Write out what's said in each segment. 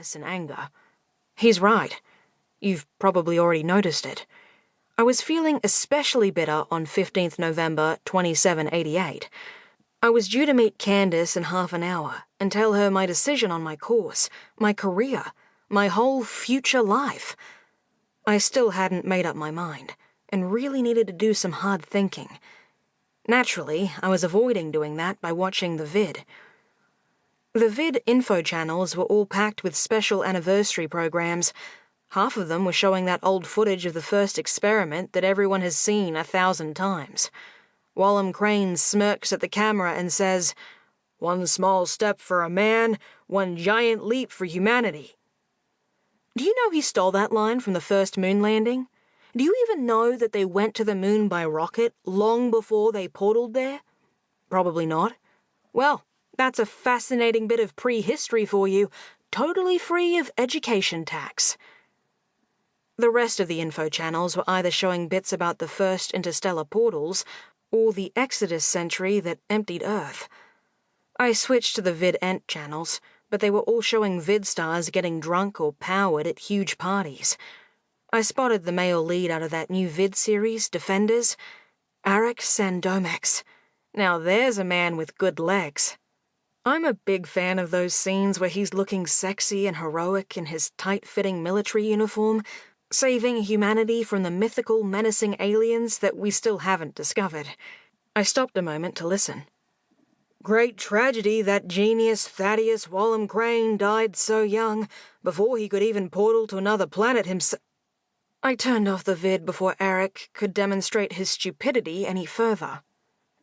bitterness and anger. He's right. You've probably already noticed it. I was feeling especially bitter on 15th November 2788. I was due to meet Candace in half an hour and tell her my decision on my course, my career, my whole future life. I still hadn't made up my mind, and really needed to do some hard thinking. Naturally, I was avoiding doing that by watching the vid. The vid info channels were all packed with special anniversary programs. Half of them were showing that old footage of the first experiment that everyone has seen 1,000 times. Wallum Crane smirks at the camera and says, "One small step for a man, one giant leap for humanity." Do you know he stole that line from the first moon landing? Do you even know that they went to the moon by rocket long before they portaled there? Probably not. Well, that's a fascinating bit of prehistory for you, totally free of education tax. The rest of the info channels were either showing bits about the first interstellar portals or the Exodus century that emptied Earth. I switched to the vid-ent channels, but they were all showing vid stars getting drunk or powered at huge parties. I spotted the male lead out of that new vid series, Defenders, Arik Sandomex. Now there's a man with good legs. I'm a big fan of those scenes where he's looking sexy and heroic in his tight-fitting military uniform, saving humanity from the mythical, menacing aliens that we still haven't discovered. I stopped a moment to listen. Great tragedy that genius Thaddeus Wallum Crane died so young, before he could even portal to another planet himself. I turned off the vid before Arik could demonstrate his stupidity any further.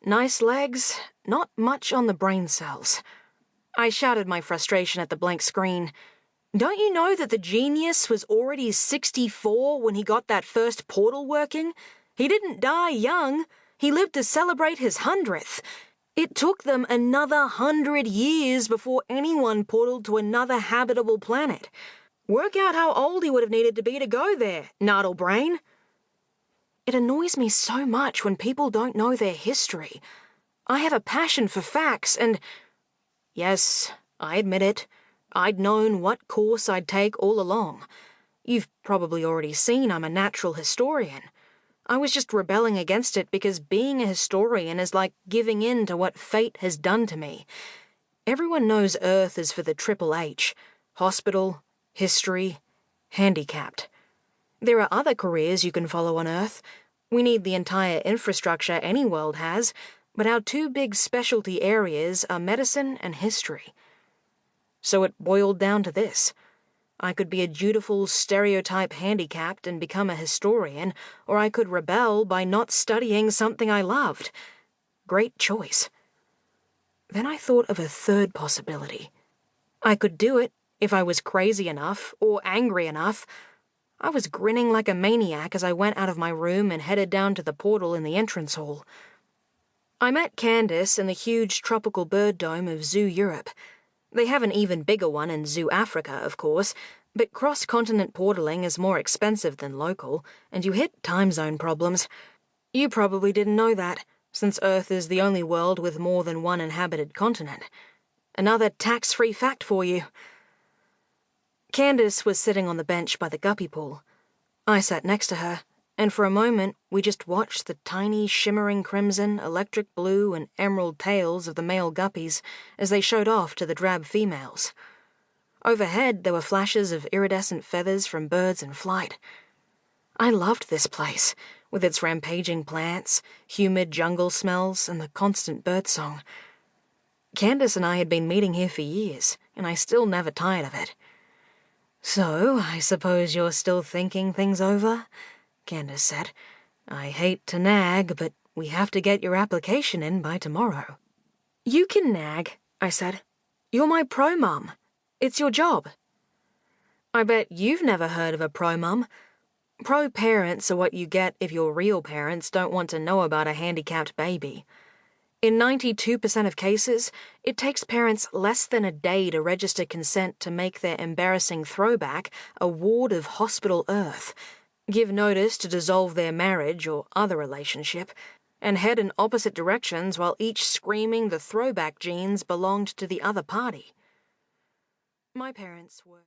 Nice legs, not much on the brain cells. I shouted my frustration at the blank screen. Don't you know that the genius was already 64 when he got that first portal working? He didn't die young. He lived to celebrate his 100th. It took them another 100 years before anyone portaled to another habitable planet. Work out how old he would have needed to be go there, Noddlebrain. It annoys me so much when people don't know their history. I have a passion for facts and... Yes, I admit it. I'd known what course I'd take all along. You've probably already seen I'm a natural historian. I was just rebelling against it because being a historian is like giving in to what fate has done to me. Everyone knows Earth is for the Triple H. Hospital, history, handicapped. There are other careers you can follow on Earth. We need the entire infrastructure any world has, but our two big specialty areas are medicine and history. So it boiled down to this. I could be a dutiful stereotype handicapped and become a historian, or I could rebel by not studying something I loved. Great choice. Then I thought of a third possibility. I could do it if I was crazy enough or angry enough. I was grinning like a maniac as I went out of my room and headed down to the portal in the entrance hall. I met Candace in the huge tropical bird dome of Zoo Europe. They have an even bigger one in Zoo Africa, of course, but cross-continent portaling is more expensive than local, and you hit time zone problems. You probably didn't know that, since Earth is the only world with more than one inhabited continent. Another tax-free fact for you. Candace was sitting on the bench by the guppy pool. I sat next to her, and for a moment we just watched the tiny, shimmering crimson, electric blue, and emerald tails of the male guppies as they showed off to the drab females. Overhead there were flashes of iridescent feathers from birds in flight. I loved this place, with its rampaging plants, humid jungle smells, and the constant birdsong. Candace and I had been meeting here for years, and I still never tired of it. "So, I suppose you're still thinking things over?" Candace said. "I hate to nag, but we have to get your application in by tomorrow." "You can nag," I said. "You're my pro-mum. It's your job." "I bet you've never heard of a pro-mum. Pro-parents are what you get if your real parents don't want to know about a handicapped baby. In 92% of cases, it takes parents less than a day to register consent to make their embarrassing throwback a ward of Hospital Earth, give notice to dissolve their marriage or other relationship, and head in opposite directions while each screaming the throwback genes belonged to the other party. My parents were...